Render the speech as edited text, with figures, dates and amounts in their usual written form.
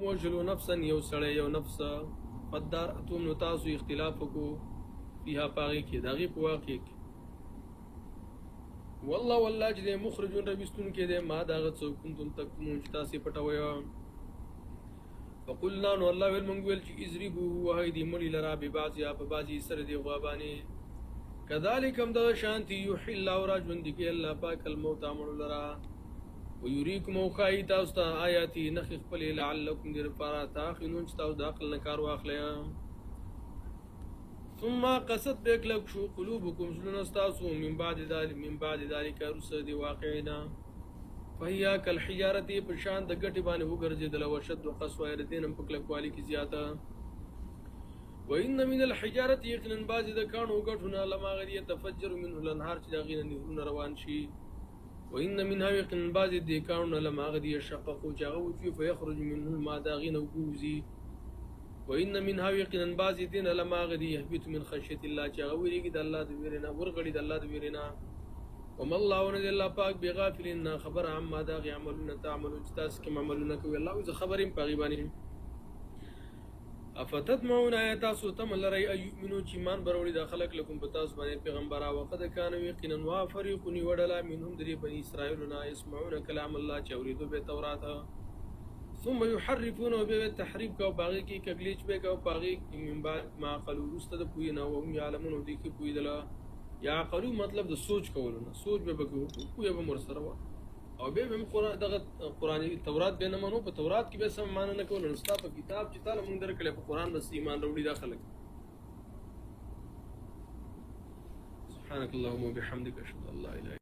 وجلو نفسا یو سړی یو نفس قدار اتوم نو تاسو اختلاف وکړو فيها پاغي کې دغه په واقع کې والله چې مخرجون ربستون کې ده ما دغه څوک کنتم تکتمون چې تاسو پټوي فقلنا نو الله ویل مونږ ویل چې اضربوا وهيدي مړي لرا به بعضیا په بعضي سره دی غوابانی كذلك هم د شانتي يحل اور ژوند کې الله پاک الموت امر لرا ويريكم وخاي تاسو آیاتی نخ خپل لعلكم در پارا تاخنون تاسو داخل نه کار واخلیا ثم قصد بك شو قلوبكم سلنستاسو من بعد ذلك رسد واقعنا فهي كالحجاره پشان د غټي باندې وګرځیدل او شد قسوه دینم پکله کوالی کی زیاته وان من الحجاره يقن بعض د کانو غټونه لما غدي تفجر منه الانهار چې دغه نهرونه روان شي وان منها يقن بعض د کانو لما غدي يشقق جاغو فيخرج منه الماء داغين وجوزي وان منها يقن بعض دين لما غدي يهبط من خشيه الله جاغوريږي د الله د ویرنا ورغړي د الله د ویرنا وما الله ونذ الله پاک بغافلنا خبر عما دا يعملون تعملون تاس كما عملون کوي الله اذا خبرين پغيباني افتتمعون آیات سوتم لري ايمنو چمان برولي داخلك لكم بتاس باندې پیغمبره وقد كان يقينا وافريقني وډلا منهم دري بني اسرائيل يسمعون كلام الله چوريدو به تورات ثم يحرفونه به تحریف کو باغی کی کګلیچ به کو باغی من بعد ما قالوا استد پوینا وهم يعلمون دي کی پویدلا یا قالو مطلب د سوچ کولو نه سوچ به بګو کوی به مر سره او به قرآن دغه قرآنی تورات به نه منو په تورات کې به سم مان نه کول نو ستا په کتاب چې تعالی مونږ درکړي په قرآن بس ایمان وروړي داخله سبحانك اللهم وبحمدك اشهد ان لا اله